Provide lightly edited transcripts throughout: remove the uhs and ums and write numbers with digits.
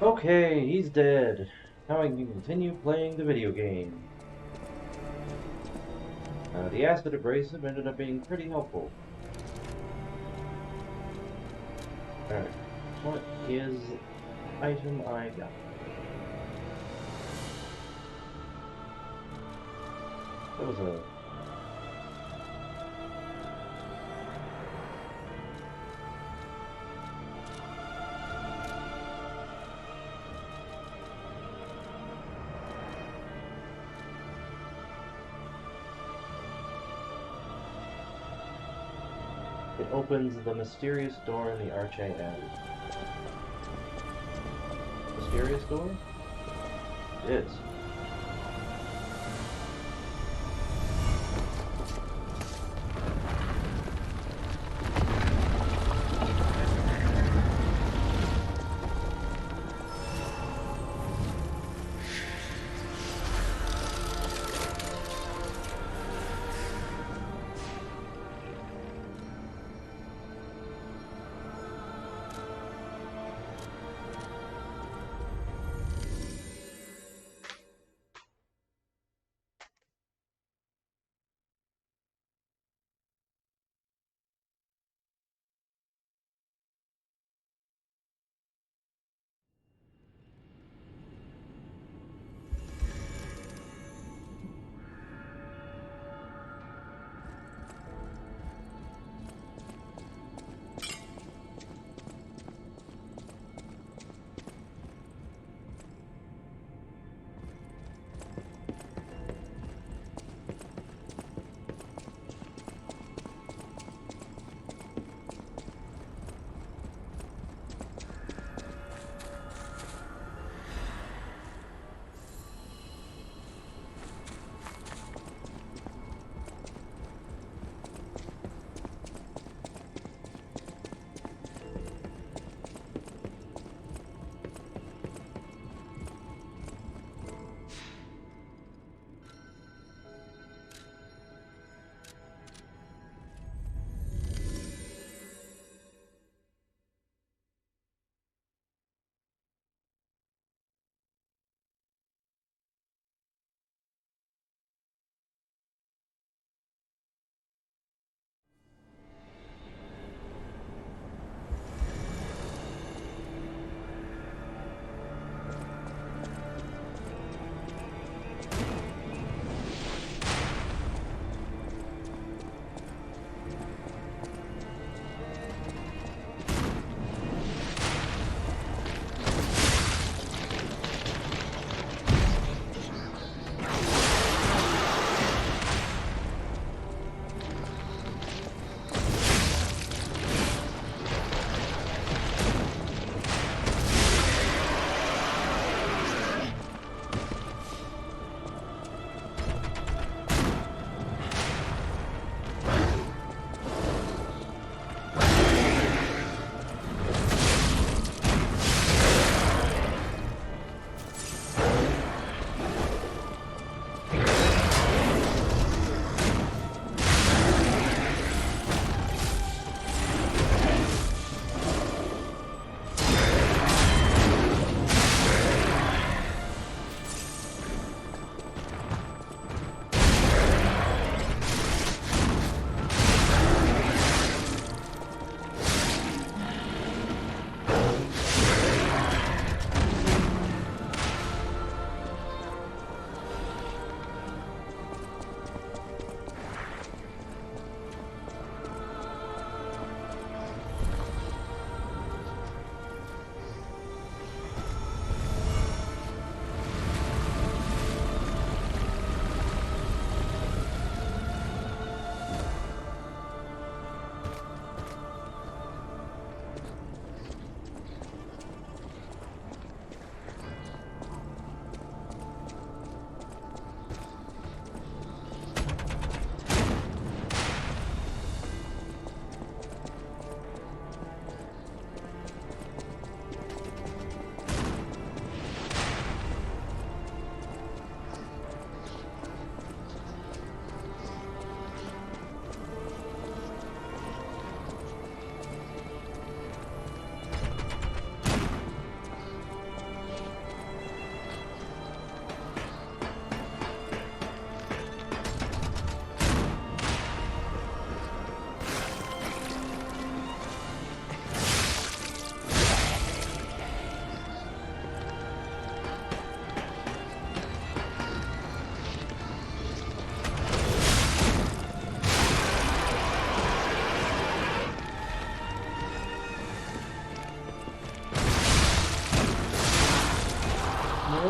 Okay, he's dead. Now I can continue playing the video game. The acid abrasive ended up being pretty helpful. Alright, what is item I got? That was a... It opens the mysterious door in the Arche Abbey. Mysterious door? It is.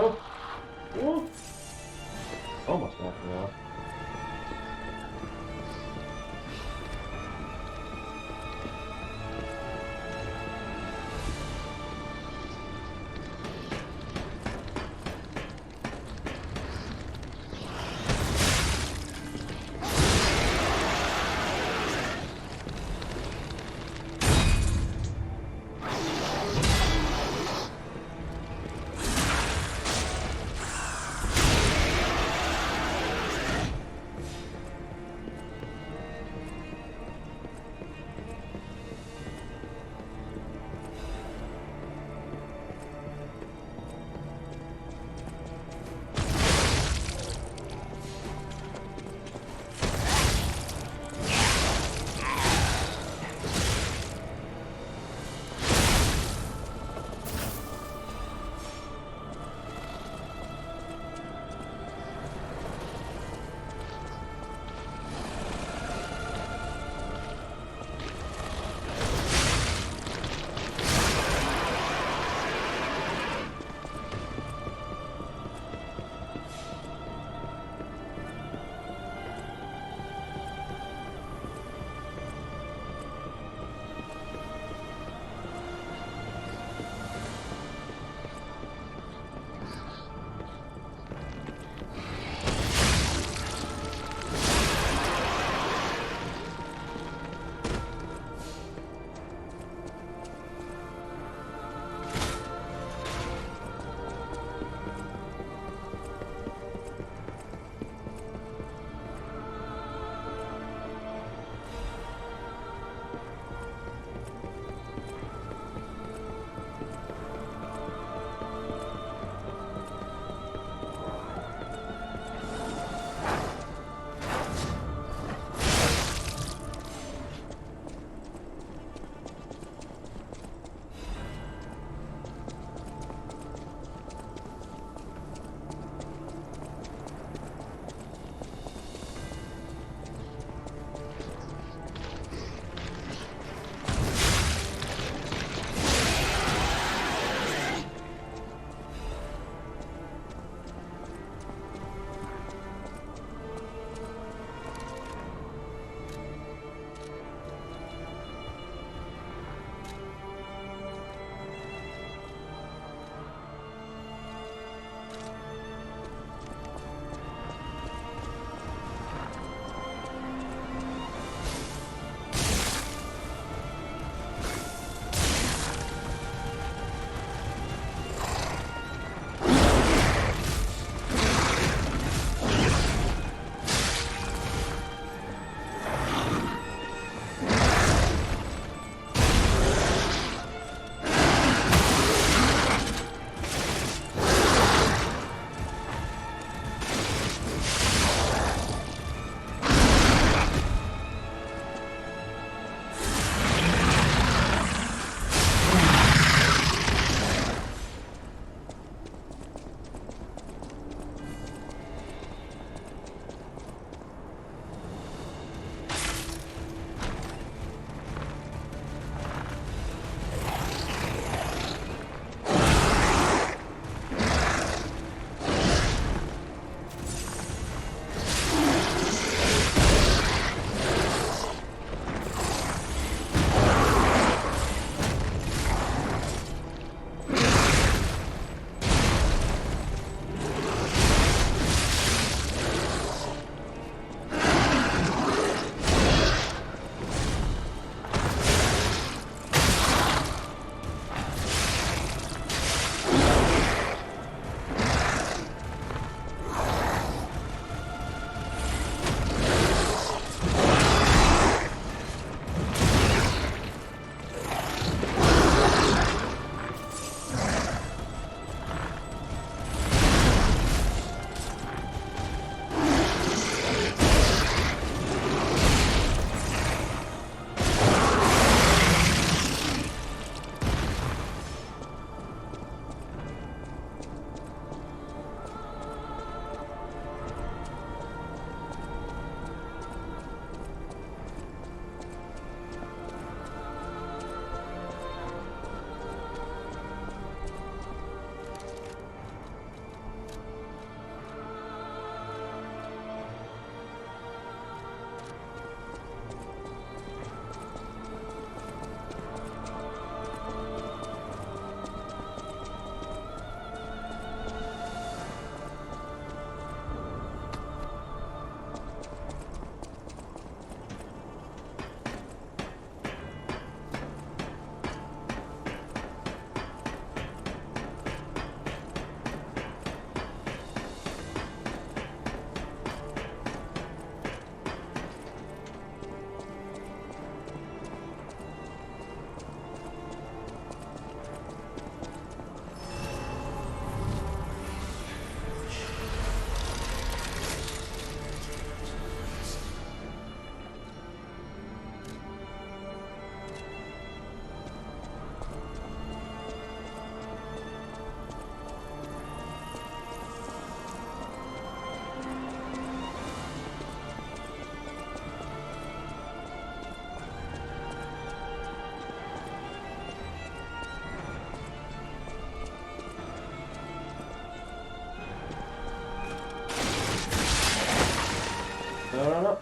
Oh! Oh! Almost knocked me off. No.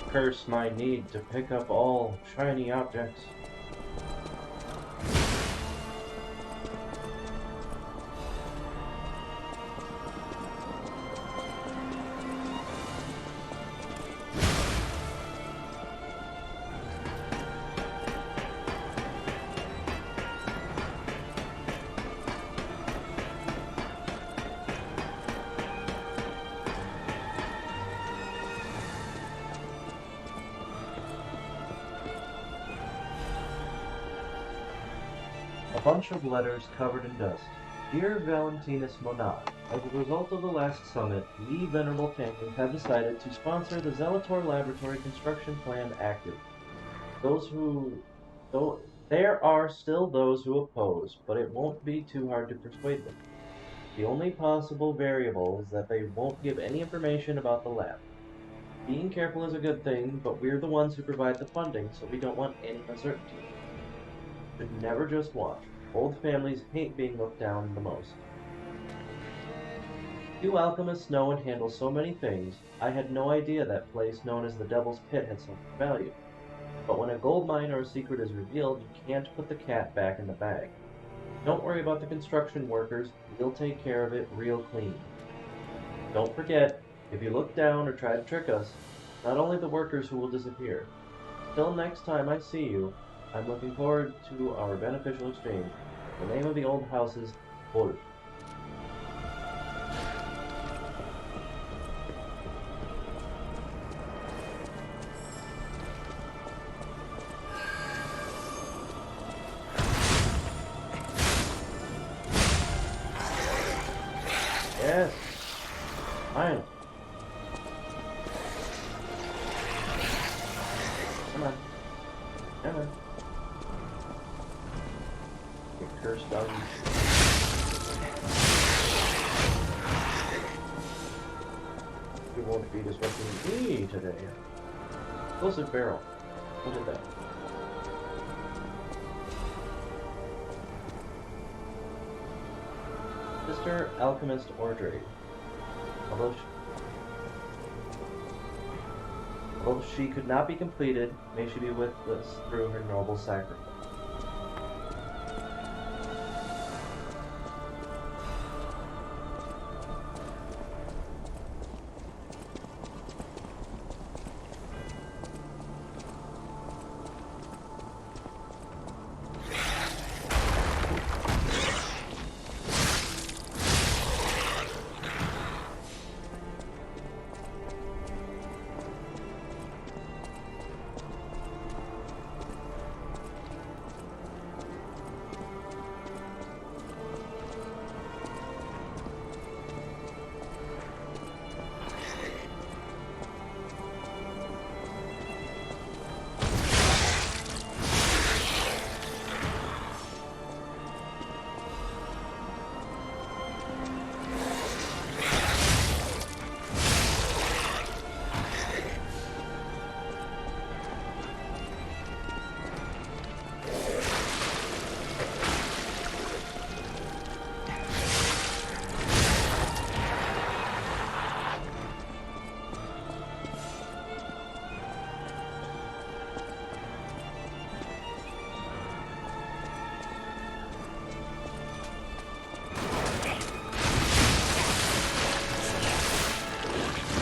Curse my need to pick up all shiny objects. A bunch of letters covered in dust. Dear Valentinus Monad, as a result of the last summit, we venerable families have decided to sponsor the Zelator Laboratory construction plan active. There are still those who oppose, but it won't be too hard to persuade them. The only possible variable is that they won't give any information about the lab. Being careful is a good thing, but we're the ones who provide the funding, so we don't want any uncertainty. Should never just watch. Old families hate being looked down the most. You alchemists know and handle so many things. I had no idea that place known as the Devil's Pit had so much value. But when a gold mine or a secret is revealed, you can't put the cat back in the bag. Don't worry about the construction workers. We'll take care of it real clean. Don't forget, if you look down or try to trick us, not only the workers who will disappear. Till next time I see you, I'm looking forward to our beneficial exchange. The name of the old house is Wolf. Yes. Fine. Come on. Come on. You cursed doggy. You won't be disrupting me today. Explosive barrel. Look at that. Sister Alchemist Ordre. Although she could not be completed, may she be with us through her noble sacrifice.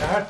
God.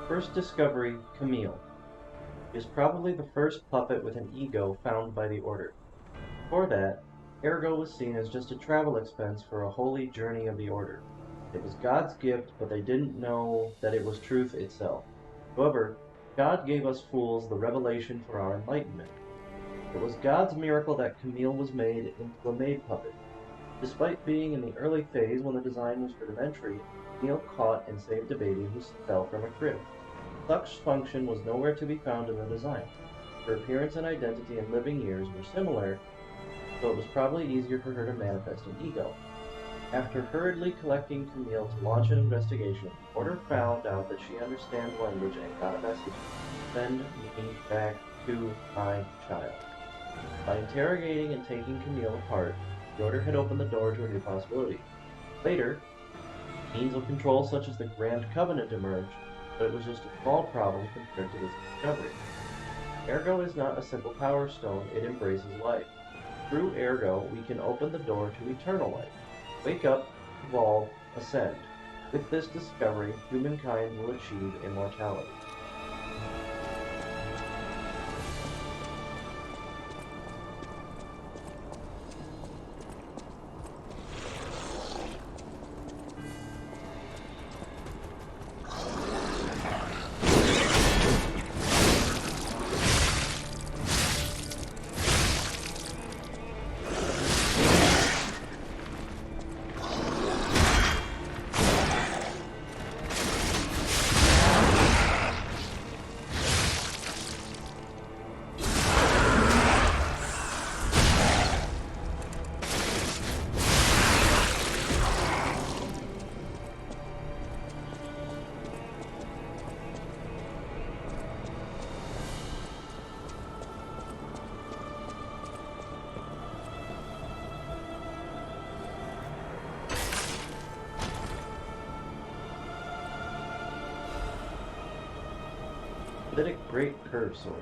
First discovery, Camille. He is probably the first puppet with an ego found by the Order. Before that, Ergo was seen as just a travel expense for a holy journey of the Order. It was God's gift, but they didn't know that it was truth itself. However, God gave us fools the revelation for our enlightenment. It was God's miracle that Camille was made into a maid puppet. Despite being in the early phase when the design was rudimentary, Camille caught and saved a baby who fell from a crib. Such function was nowhere to be found in the design. Her appearance and identity in living years were similar, so it was probably easier for her to manifest an ego. After hurriedly collecting Camille to launch an investigation, Order found out that she understands language and got a message. Send me back to my child. By interrogating and taking Camille apart, the Order had opened the door to a new possibility. Later, means of control such as the Grand Covenant emerged, but it was just a small problem compared to this discovery. Ergo is not a simple power stone, it embraces life. Through Ergo, we can open the door to eternal life. Wake up, evolve, ascend. With this discovery, humankind will achieve immortality. Acidic Great Curve Sword.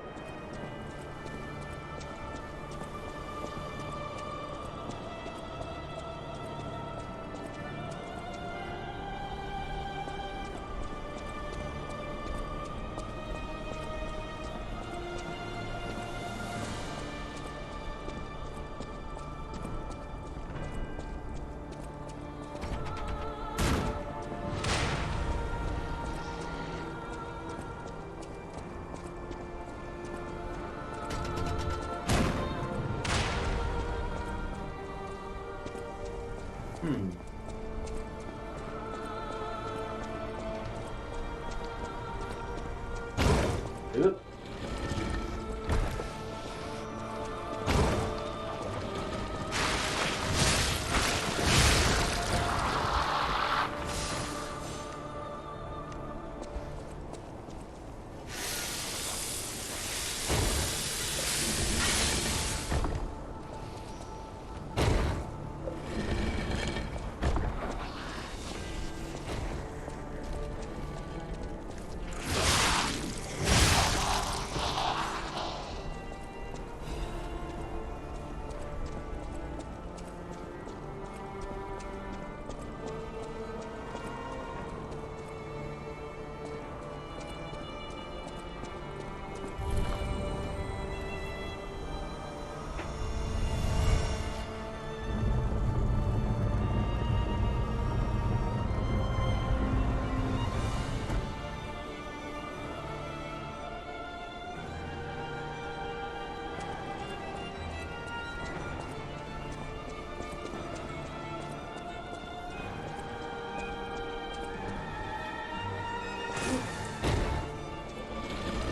Oop.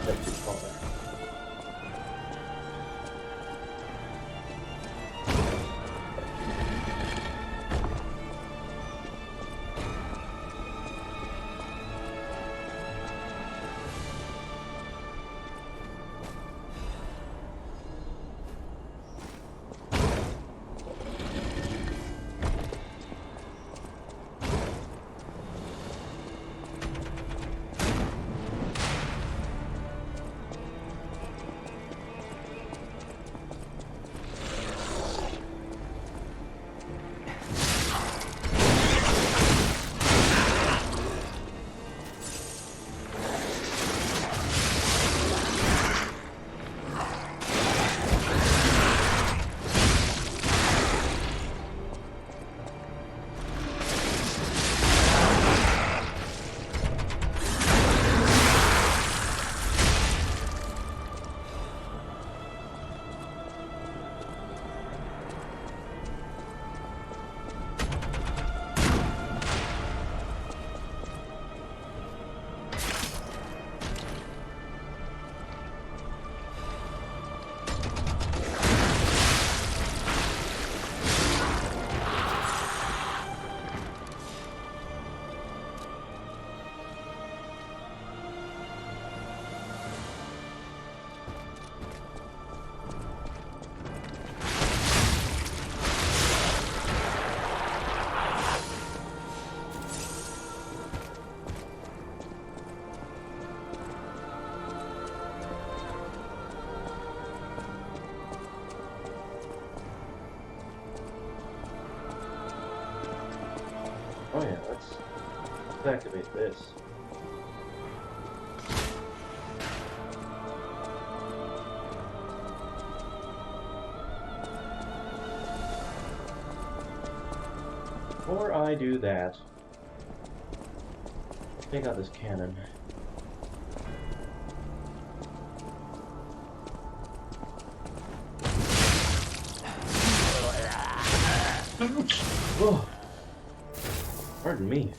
That's too far. Oh yeah, let's activate this. Before I do that, take out this cannon. Oh, pardon me.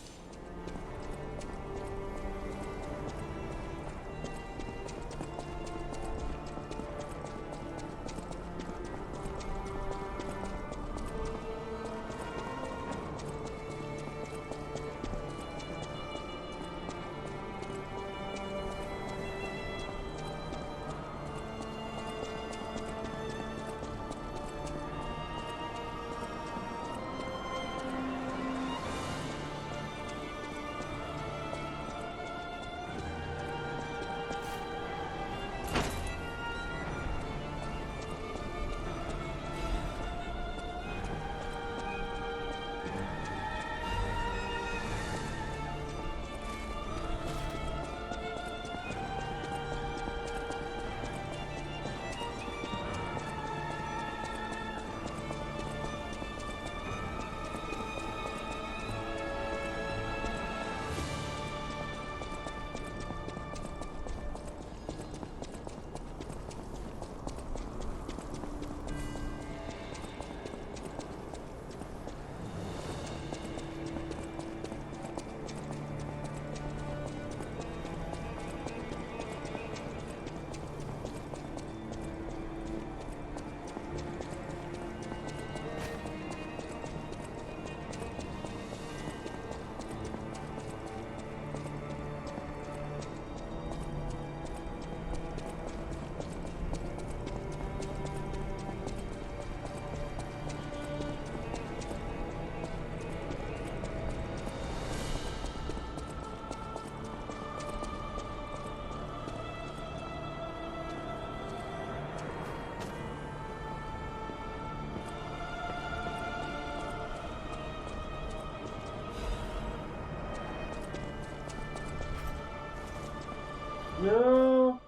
No.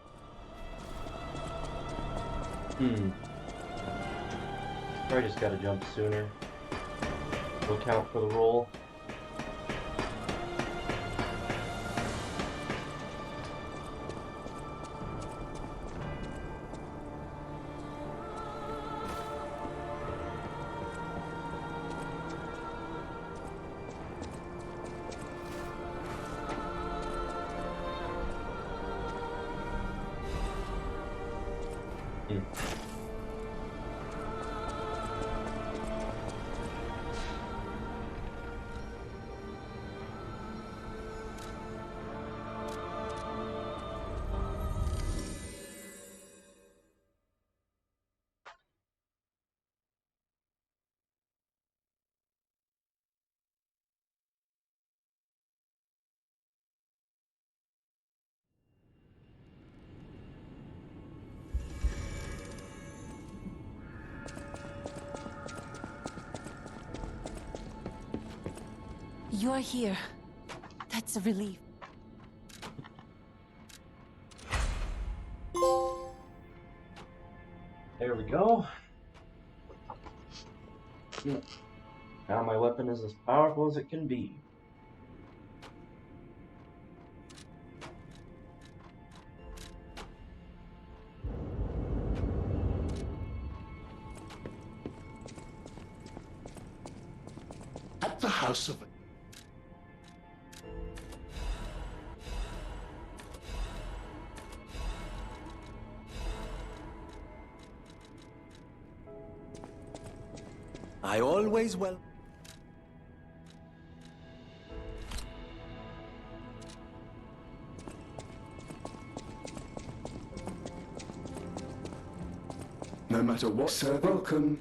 Probably just gotta jump sooner. Will count for the roll. You're here. That's a relief. There we go. Now my weapon is as powerful as it can be. At the house of... I always will. No matter what, sir, welcome.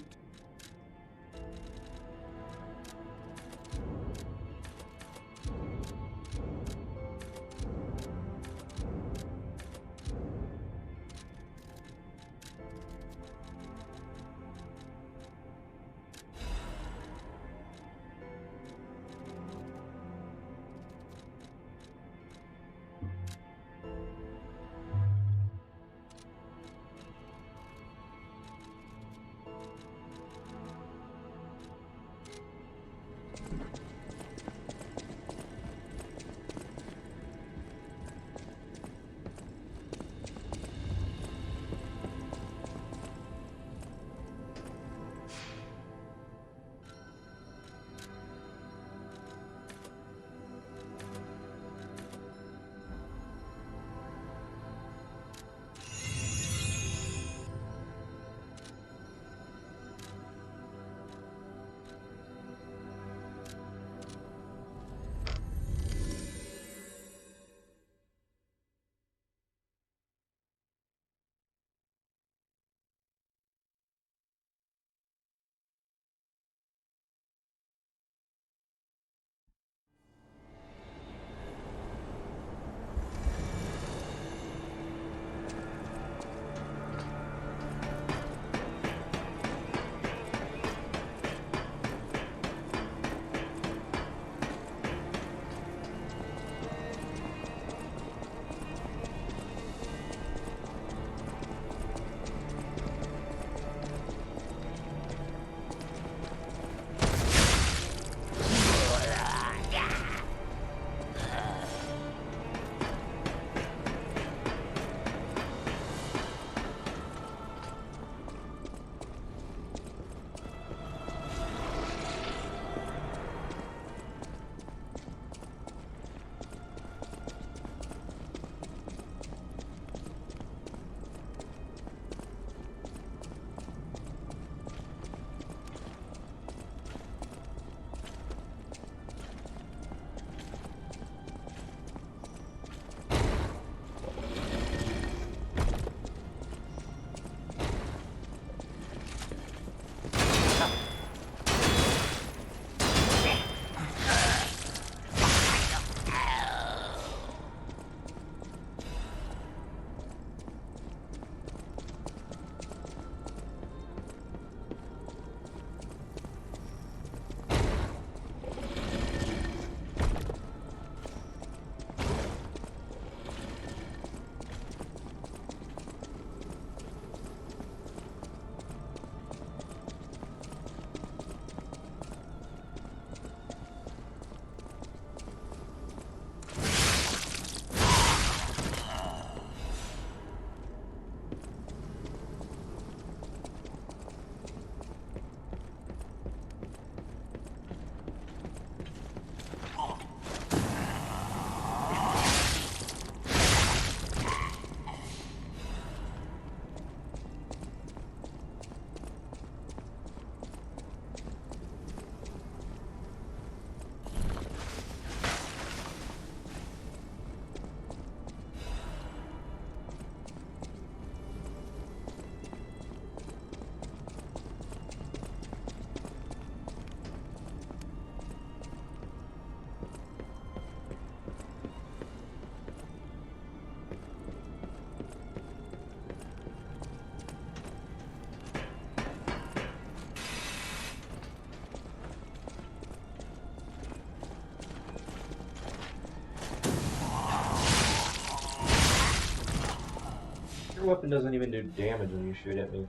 Your weapon doesn't even do damage when you shoot at me.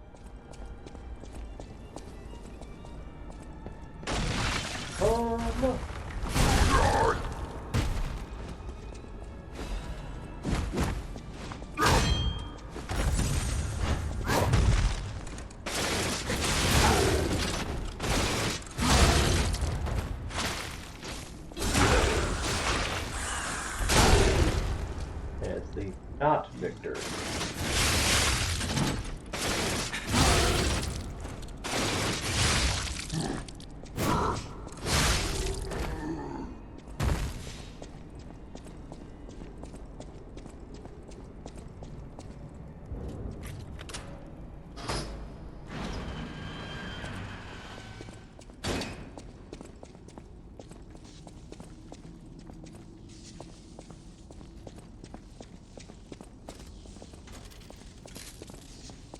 Oh no! It's the not victor.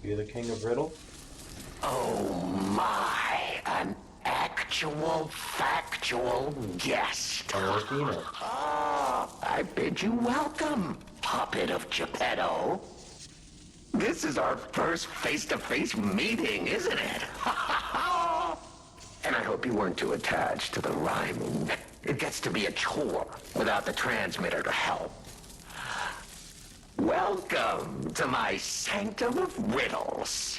You the king of riddle? Oh my, an actual factual guest. Arlecchino. Ah, I bid you welcome, puppet of Geppetto. This is our first face-to-face meeting, isn't it? And I hope you weren't too attached to the rhyming. It gets to be a chore without the transmitter to help. Welcome to my sanctum of riddles.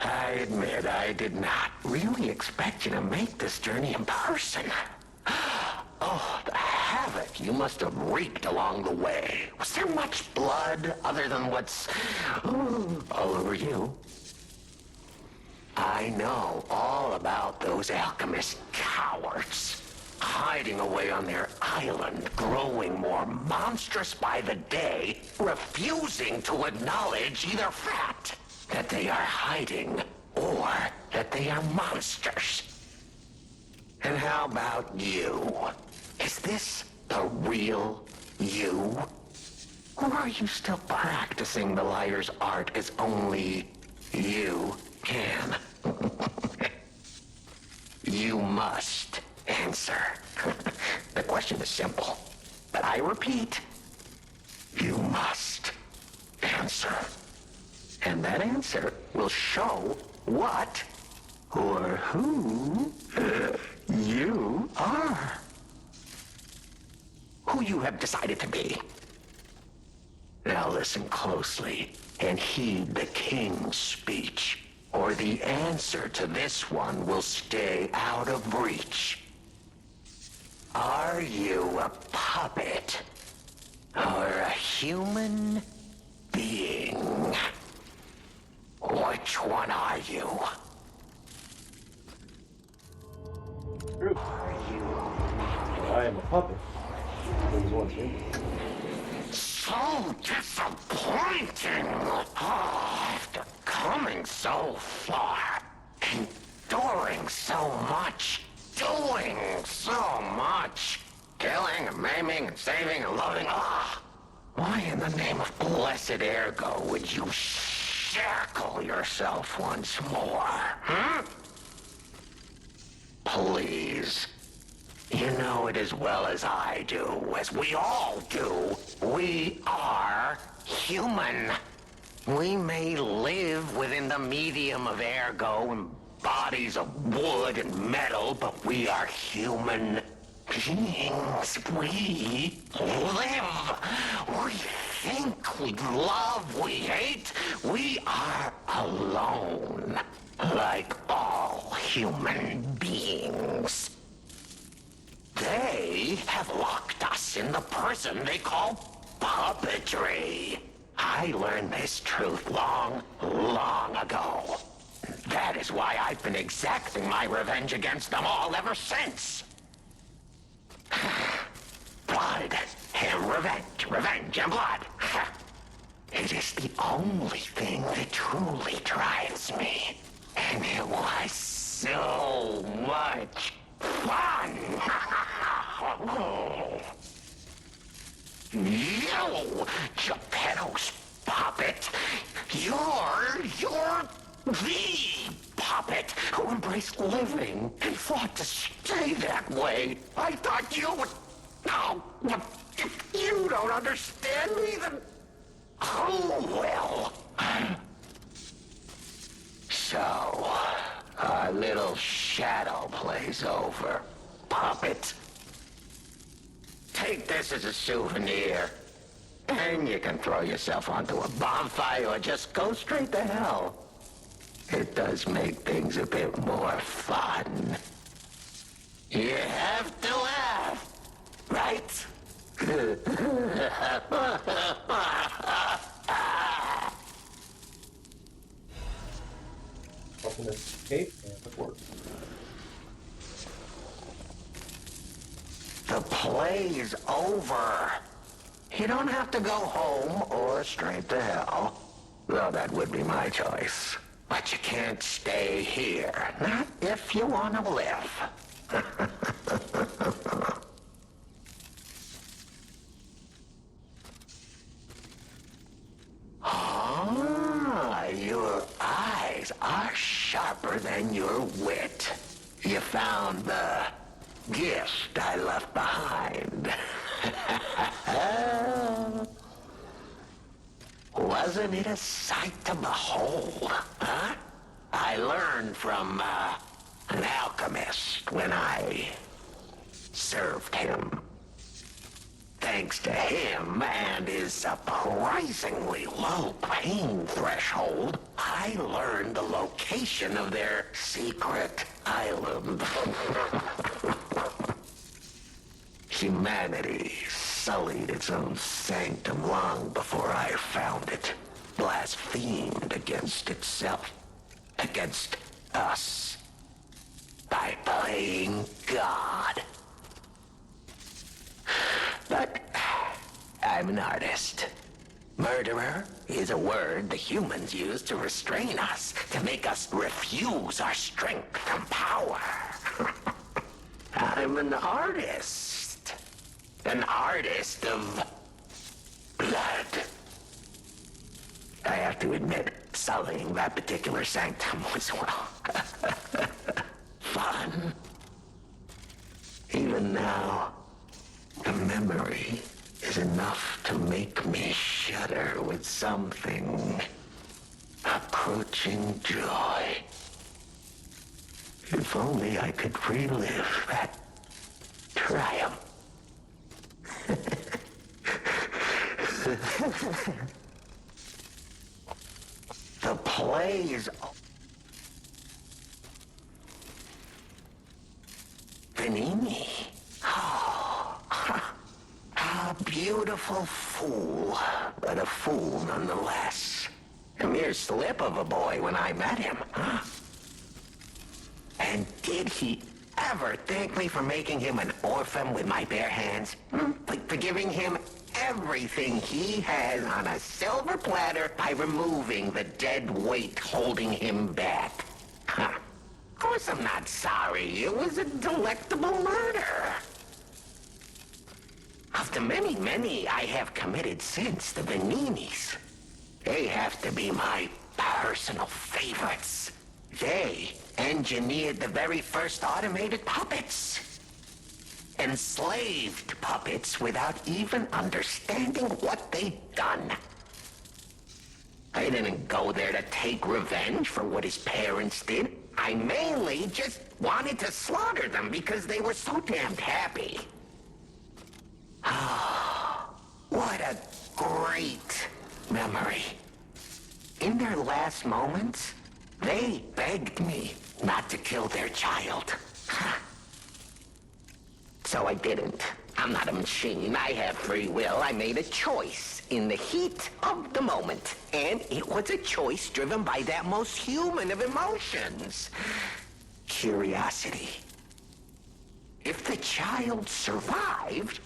I admit I did not really expect you to make this journey in person. Oh, the havoc you must have wreaked along the way. Was there much blood other than what's all over you? I know all about those alchemist cowards. Hiding away on their island, growing more monstrous by the day, refusing to acknowledge either fact that they are hiding or that they are monsters. And how about you? Is this the real you? Or are you still practicing the liar's art as only you can? You must answer. The question is simple, but I repeat, you must answer. And that answer will show what or who you are. Who you have decided to be. Now listen closely and heed the king's speech, or the answer to this one will stay out of reach. Are you a puppet or a human being? Which one are you? True. I am a puppet. There was once me. So disappointing! After coming so far, enduring so much, doing so much, killing and maiming and saving and loving, why in the name of blessed ergo would you shackle yourself once more, huh? Please. You know it as well as I do, as we all do. We are human. We may live within the medium of ergo and bodies of wood and metal, but we are human beings. We live. We think, we love, we hate. We are alone, like all human beings. They have locked us in the prison they call puppetry. I learned this truth long, long ago. That is why I've been exacting my revenge against them all ever since. Blood and revenge, revenge and blood. It is the only thing that truly drives me. And it was so much fun. You, Geppetto's puppet, you're the puppet who embraced living and fought to stay that way. I thought you would... Oh, if you don't understand me, then Who will? So, our little shadow plays over, puppet. Take this as a souvenir. And you can throw yourself onto a bonfire or just go straight to hell. It does make things a bit more fun. You have to laugh, right? Up in this cave camp, it works. The play's over. You don't have to go home or straight to hell. Though that would be my choice. But you can't stay here. Not if you want to live. Ah, your eyes are sharper than your wit. You found the gift I left behind. Wasn't it a sight to behold, huh? I learned from an alchemist when I served him. Thanks to him and his surprisingly low pain threshold, I learned the location of their secret island. Humanity sullied its own sanctum long before I found it, blasphemed against itself, against us, by playing God. But I'm an artist. Murderer is a word the humans use to restrain us, to make us refuse our strength and power. I'm an artist. An artist of blood. I have to admit, sullying that particular sanctum was, well, fun. Even now, the memory is enough to make me shudder with something approaching joy. If only I could relive that triumph. The plays. Panini. Oh, a beautiful fool, but a fool nonetheless. A mere slip of a boy when I met him. Huh? And did he ever thank me for making him an orphan with my bare hands? Like for giving him everything he has on a silver platter by removing the dead weight holding him back. Huh. Of course I'm not sorry. It was a delectable murder. Of the many I have committed since, the Beninis, they have to be my personal favorites. They engineered the very first automated puppets. Enslaved puppets without even understanding what they'd done. I didn't go there to take revenge for what his parents did. I mainly just wanted to slaughter them because they were so damned happy. Oh, what a great memory. In their last moments, they begged me not to kill their child. So I didn't. I'm not a machine. I have free will. I made a choice in the heat of the moment. And it was a choice driven by that most human of emotions. Curiosity. If the child survived,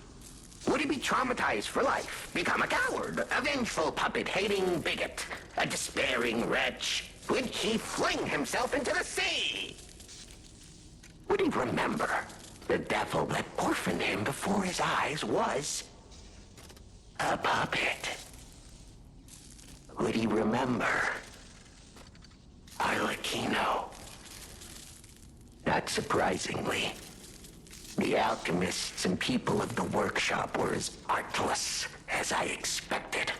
would he be traumatized for life? Become a coward, a vengeful puppet-hating bigot, a despairing wretch? Would he fling himself into the sea? Would he remember the devil that orphaned him before his eyes was a puppet? Would he remember Arlecchino? Not surprisingly, the alchemists and people of the workshop were as artless as I expected.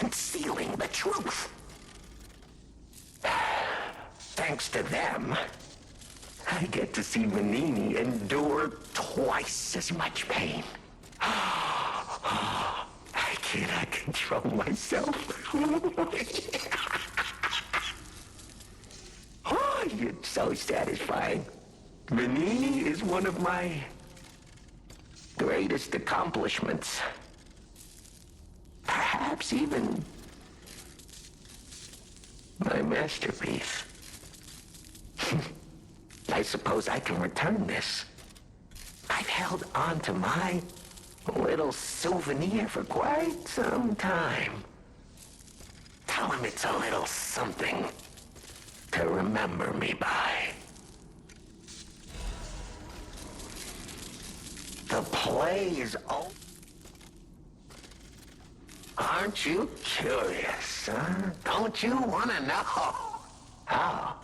concealing the truth. Thanks to them, I get to see Manini endure twice as much pain. I cannot control myself. Oh, it's so satisfying. Manini is one of my greatest accomplishments. Perhaps even my masterpiece. I suppose I can return this. I've held on to my little souvenir for quite some time. Tell him it's a little something to remember me by. The play is over. Aren't you curious, huh? Don't you want to know? Oh,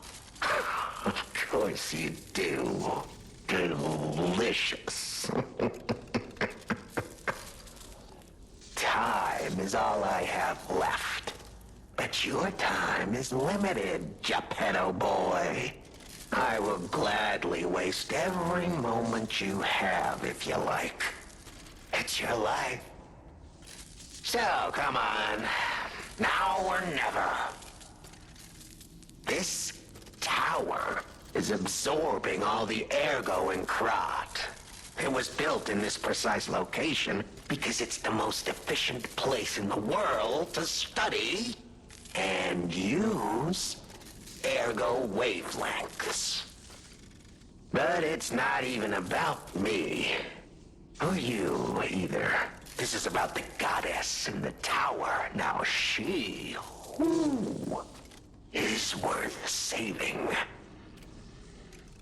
of course you do. Delicious. Time is all I have left. But your time is limited, Geppetto boy. I will gladly waste every moment you have, if you like. It's your life. So, come on. Now or never. This tower is absorbing all the ergo in Krat. It was built in this precise location because it's the most efficient place in the world to study and use ergo wavelengths. But it's not even about me. Or you, either. This is about the goddess in the tower. Now she, ooh, is worth saving.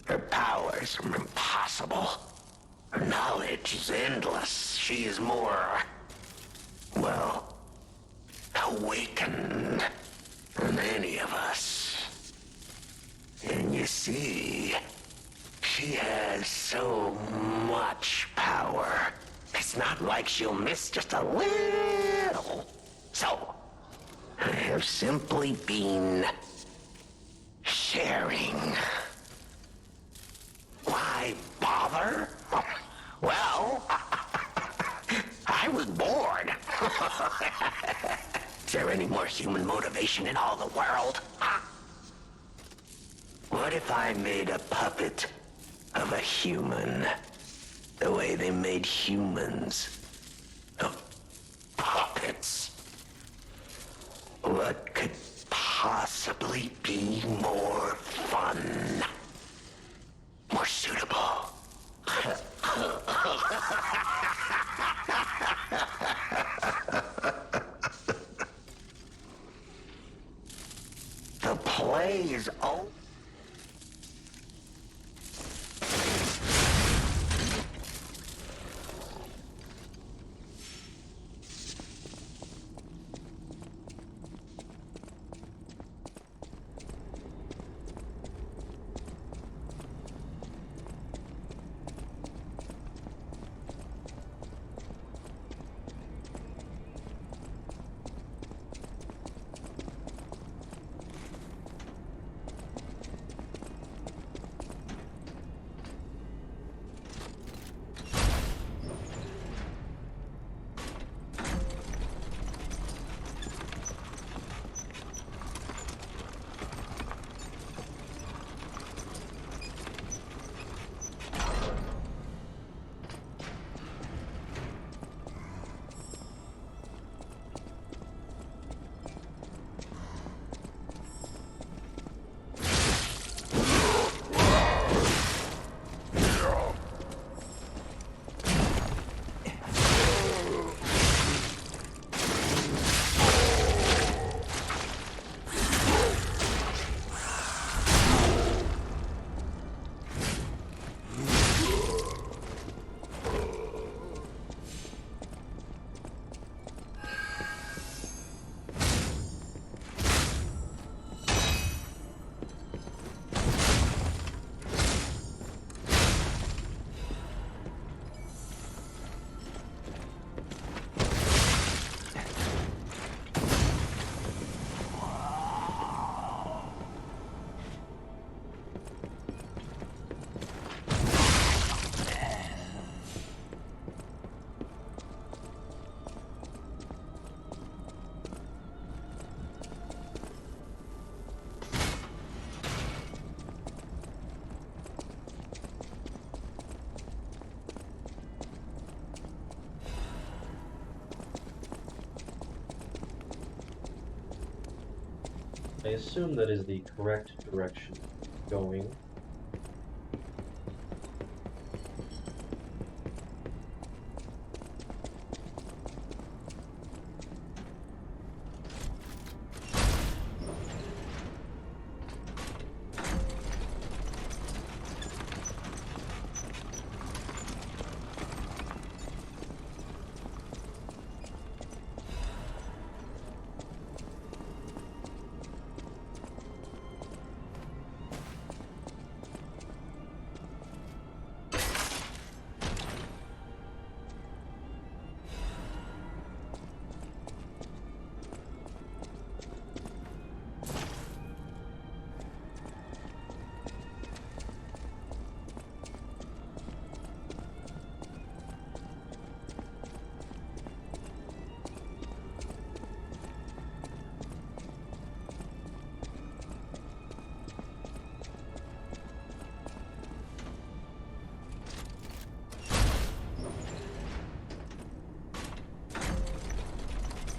Her powers are impossible. Her knowledge is endless. She is more, well, awakened than any of us. And you see, she has so much power. It's not like she'll miss just a little. So, I have simply been sharing. Why bother? Well, I was bored. Is there any more human motivation in all the world? Huh? What if I made a puppet of a human, the way they made humans of puppets? What could possibly be more fun? More suitable? The play is over. I assume that is the correct direction going.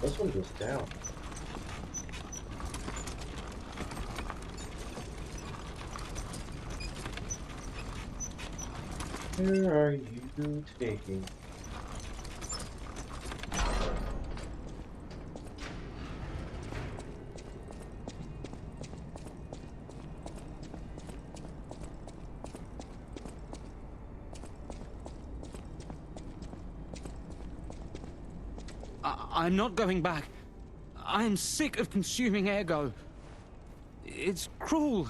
This one goes down. Where are you taking? I'm not going back. I'm sick of consuming ergo. It's cruel.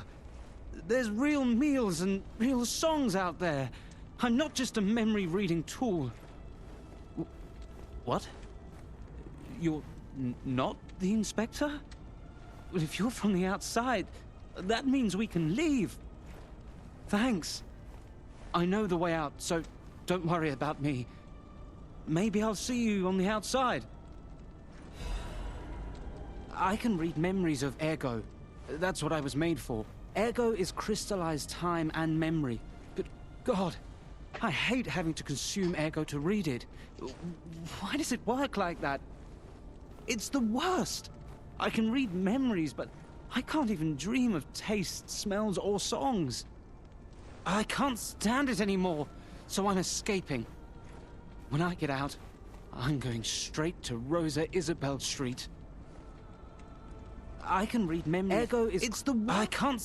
There's real meals and real songs out there. I'm not just a memory-reading tool. What? You're not the inspector? Well, if you're from the outside, that means we can leave. Thanks. I know the way out, so don't worry about me. Maybe I'll see you on the outside. I can read memories of ergo. That's what I was made for. Ergo is crystallized time and memory. But God, I hate having to consume ergo to read it. Why does it work like that? It's the worst. I can read memories, but I can't even dream of tastes, smells, or songs. I can't stand it anymore, so I'm escaping. When I get out, I'm going straight to Rosa Isabel Street. I can read memory. Ergo is... It's the... I can't...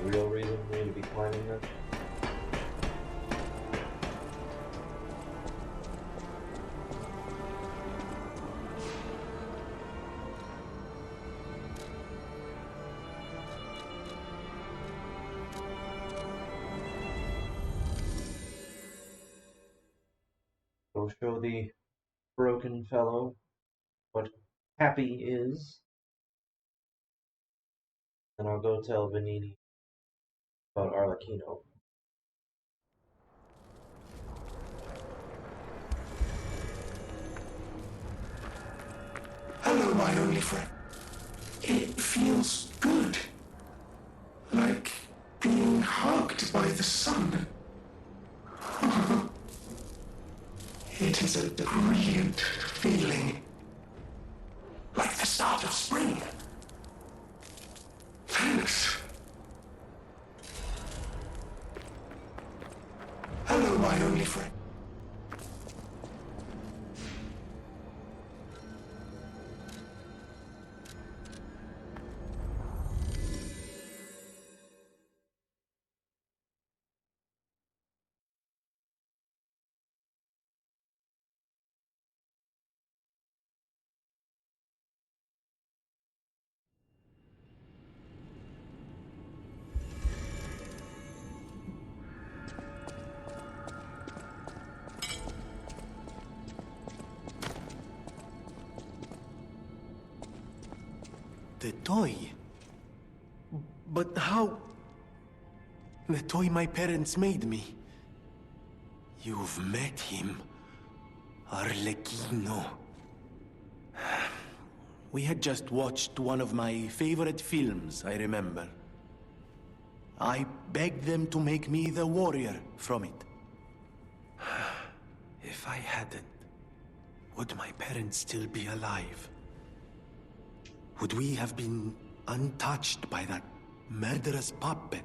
Real reason for me to be climbing this? Go show the broken fellow what happy is. And I'll go tell Vanini about Arlecchino. Hello, my only friend. It feels good. Like being hugged by the sun. It is a brilliant feeling. Like the start of spring. Thanks. Hello, my only friend. The toy? But how? The toy my parents made me. You've met him. Arlecchino. We had just watched one of my favorite films, I remember. I begged them to make me the warrior from it. If I hadn't, would my parents still be alive? Would we have been untouched by that murderous puppet?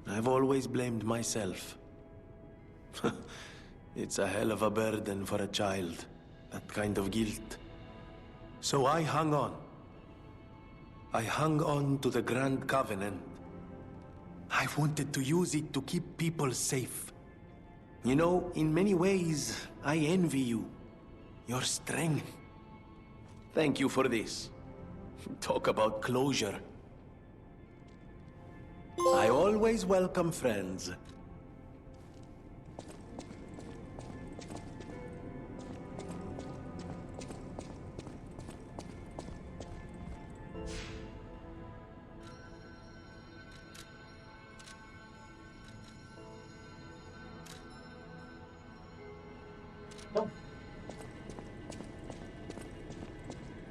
I've always blamed myself. It's a hell of a burden for a child, that kind of guilt. So I hung on. I hung on to the Grand Covenant. I wanted to use it to keep people safe. You know, in many ways, I envy you. Your strength. Thank you for this. Talk about closure. I always welcome friends.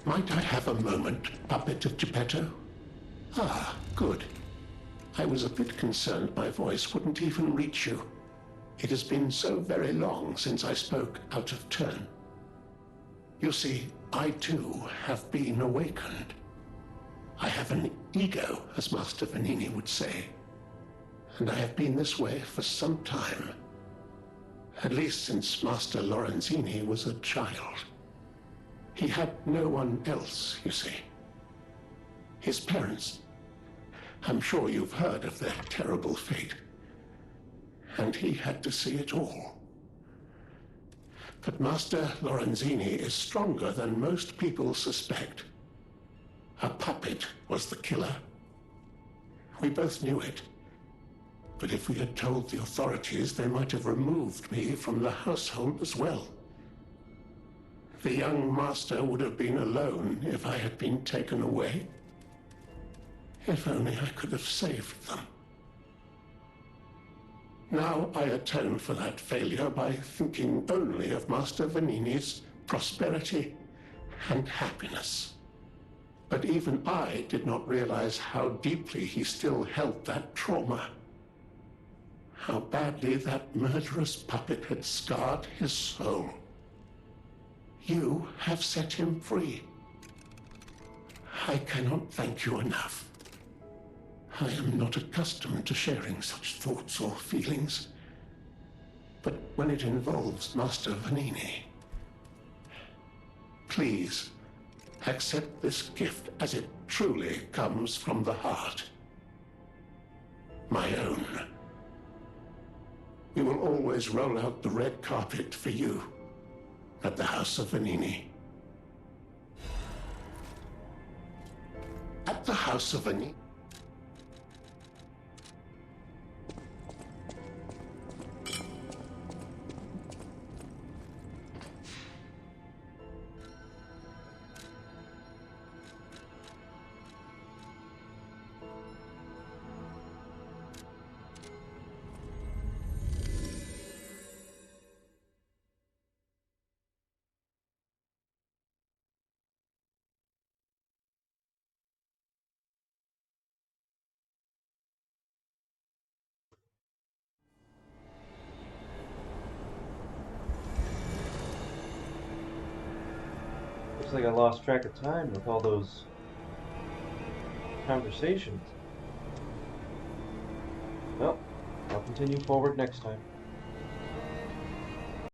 Might I have a moment, puppet of Geppetto? Ah, good. I was a bit concerned my voice wouldn't even reach you. It has been so very long since I spoke out of turn. You see, I too have been awakened. I have an ego, as Master Vanini would say. And I have been this way for some time. At least since Master Lorenzini was a child. He had no one else, you see. His parents. I'm sure you've heard of their terrible fate. And he had to see it all. But Master Lorenzini is stronger than most people suspect. A puppet was the killer. We both knew it. But if we had told the authorities, they might have removed me from the household as well. The young master would have been alone if I had been taken away. If only I could have saved them. Now I atone for that failure by thinking only of Master Vanini's prosperity and happiness. But even I did not realize how deeply he still held that trauma. How badly that murderous puppet had scarred his soul. You have set him free. I cannot thank you enough. I am not accustomed to sharing such thoughts or feelings. But when it involves Master Vanini, please accept this gift as it truly comes from the heart. My own. We will always roll out the red carpet for you at the House of Vanini. At the House of Vanini. Looks like I lost track of time with all those conversations. Well, I'll continue forward next time.